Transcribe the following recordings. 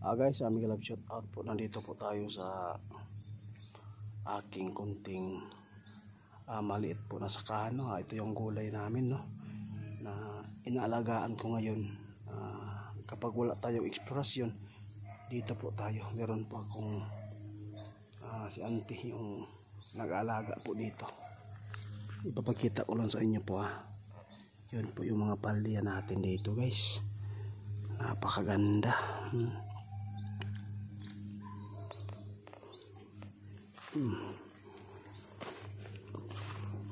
Guys, aming love shout out po. Nandito po tayo sa aking kunting maliit po na sakahan. Ito yung gulay namin, no, na inaalagaan ko ngayon. Kapag wala tayong eksplorasyon, dito po tayo. Meron po akong si auntie yung nag-aalaga po dito. Ipapakita ko lang sa inyo po. Yun po yung mga palya natin dito, guys. Napakaganda.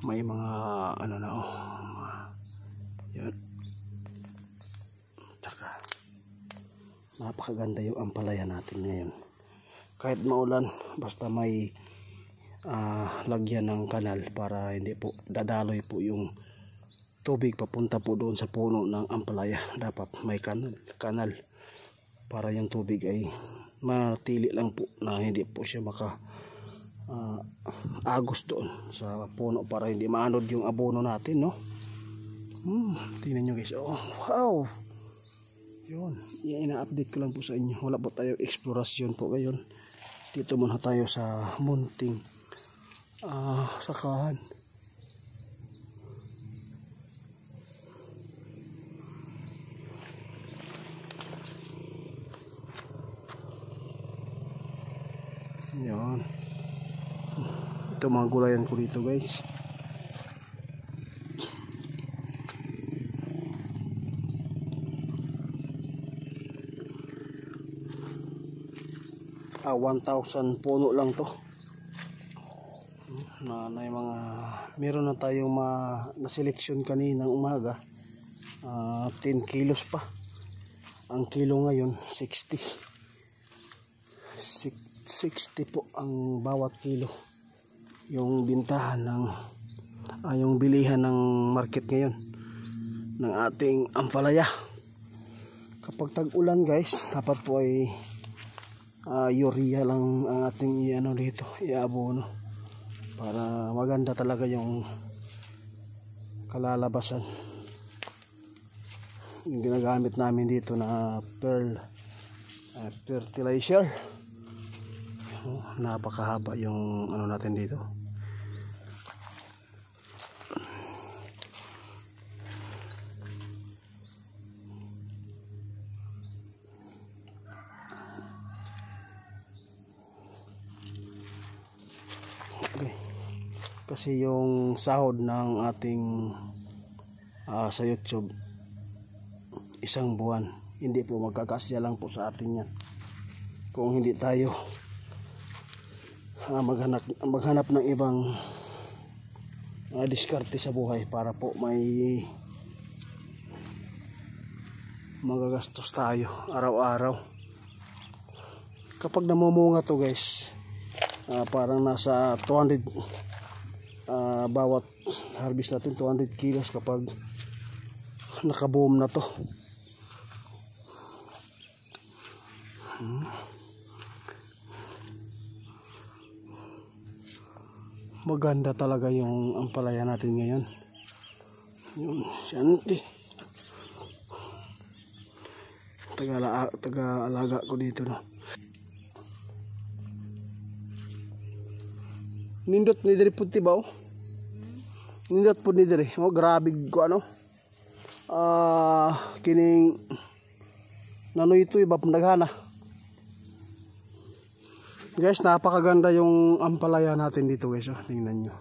May mga ano na yun. Tsaka napakaganda yung ampalaya natin ngayon. Kahit maulan, basta may lagyan ng kanal para hindi po dadaloy po yung tubig papunta po doon sa puno ng ampalaya. Dapat may kanal para yung tubig ay matili lang po, na hindi po siya agos doon sa puno para hindi maanod yung abono natin, no. Tingnan nyo, guys. Wow, yun, ina-update ko lang po sa inyo. Wala po tayo eksplorasyon po ngayon. Dito muna tayo sa munting sakahan. Yan. Ito mga gulayan ko dito, guys. 1,000 puno lang to. May mga meron na tayong na-selection kaninang umaga. 10 kilos pa. Ang kilo ngayon 60 po ang bawat kilo. Yung bintahan ng yung bilihan ng market ngayon ng ating ampalaya. Kapag tag-ulan, guys, dapat po ay urea lang ang ating dito, iabono para maganda talaga yung kalalabasan. Yung ginagamit namin dito na fertilizer. Napakahaba yung natin dito. Okay. Kasi yung sahod ng ating sa YouTube, isang buwan, hindi po magkakasya lang po sa atin yan kung hindi tayo maghanap ng ibang diskarte sa buhay para po may magagastos tayo araw-araw. Kapag namumunga to, guys, parang nasa 200 bawat harvest natin 200 kilos kapag nakaboom na to. Maganda talaga yung ampalaya natin ngayon. Yun, syanti. Taga-alaga ko dito, no. Nindot ni diri puti ba? Nindot po ni diri. Grabe ko kining nanoy ito iba pundagana. Guys, napakaganda yung ampalaya natin dito, guys. Tingnan nyo.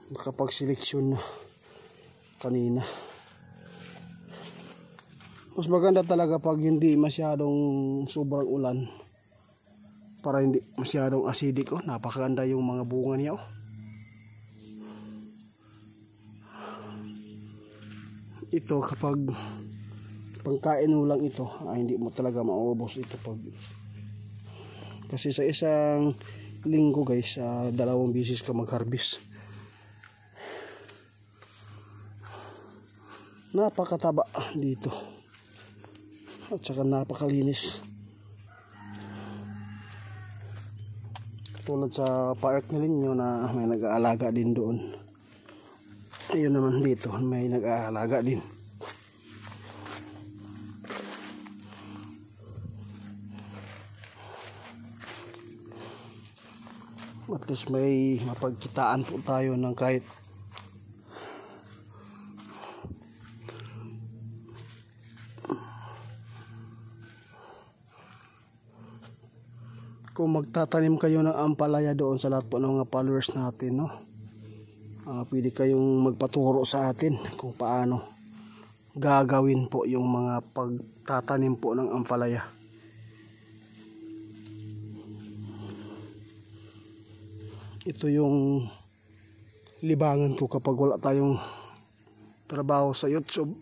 Nakapag-seleksyon na kanina. Mas maganda talaga pag hindi masyadong sobrang ulan, para hindi masyadong acidic. Napakaganda yung mga bunga niya. Ito kapag pangkain mo lang ito, hindi mo talaga maubos ito kasi sa isang linggo, guys, 2 beses ka mag-harvest. Napakataba dito at saka napakalinis, katulad sa park na ninyo na may nag-aalaga din doon. Ayun naman dito may nag-aalaga din. at least may mapagkitaan po tayo ng kahit kung magtatanim kayo ng ampalaya doon sa lahat po ng mga followers natin, no? Pwede kayong magpaturo sa atin kung paano gagawin po yung mga pagtatanim po ng ampalaya. Ito yung libangan ko kapag wala tayong trabaho sa YouTube.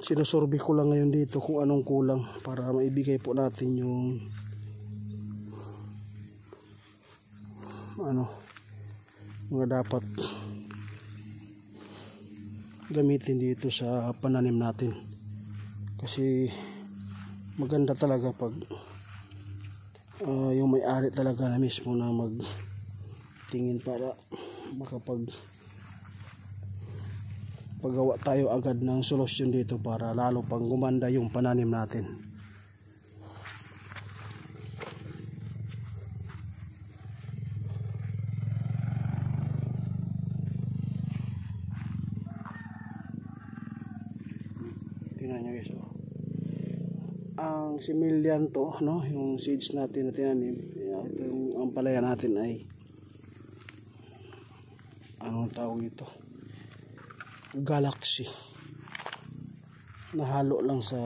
Sinusurvey ko lang ngayon dito kung anong kulang para maibigay po natin yung mga dapat gamitin dito sa pananim natin, kasi maganda talaga pag yung may-ari talaga na mismo na magtingin para paggawa tayo agad ng solusyon dito para lalo pang gumanda yung pananim natin. Tingnan nyo guys, ang similyan to, no, yung seeds natin na tinanim. Ito yung ampalaya natin ay anong tawag ito, Galaxy, nahalo lang sa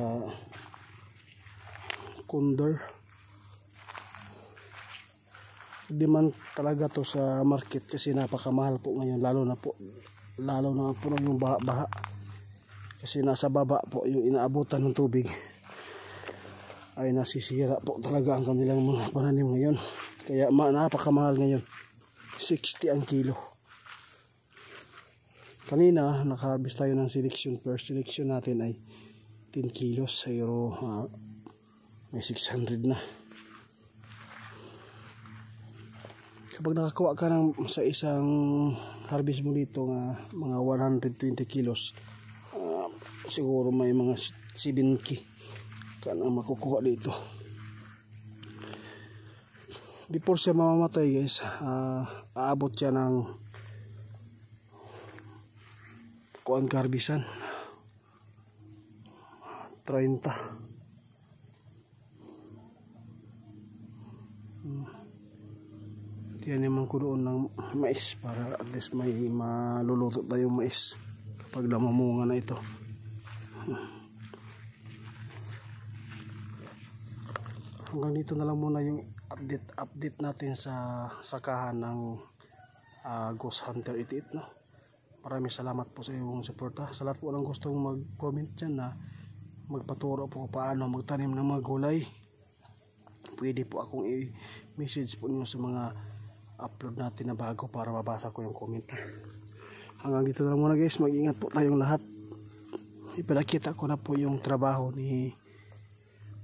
Condor. Demand talaga to sa market kasi napakamahal po ngayon, lalo na po yung baha-baha. Kasi nasa baba po yung inaabutan ng tubig ay nasisira po talaga ang kanilang mga pananim ngayon. Kaya napakamahal ngayon, 60 ang kilo. Kanina naka-harvest tayo ng selection. First selection natin ay 10 kilos, pero may 600 na. Kapag nakakuha ka sa isang harvest mo dito nga mga 120 kilos, siguro may mga 70 ka na makukuha dito. Before siya mamamatay guys, aabot siya ng kuan karbisan 30. Tiyan naman ko doon ng mais para at least may maluluto tayong mais kapag namamunga na ito. Hanggang dito na lang muna yung update natin sa sakahan ng Ghost Hunter 88, no? Maraming salamat po sa iyong suporta. Sa lahat po ng gustong mag-comment dyan na magpaturo po paano magtanim ng mga gulay, pwede po akong i-message po niyo sa mga upload natin na bago para mabasa ko yung comment. Hanggang dito na lang muna guys, mag-ingat po tayong lahat. Ipinakita ko na po yung trabaho ni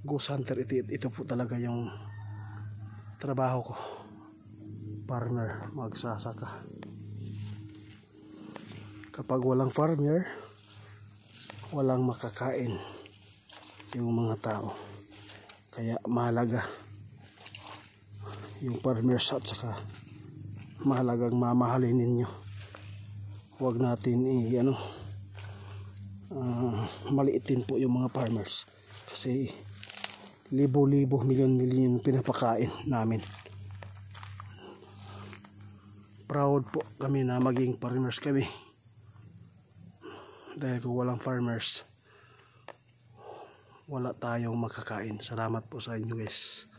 Ghost Hunter 88. Ito po talaga yung trabaho ko, farmer, magsasaka. Kapag walang farmer, walang makakain yung mga tao. Kaya mahalaga yung farmers at saka mahalagang mamahalin ninyo. Huwag natin maliitin po yung mga farmers, kasi libo-libo, milyon-milyon pinapakain namin. Proud po kami na maging farmers kami, dahil kung walang farmers, wala tayong makakain. Salamat po sa inyo guys.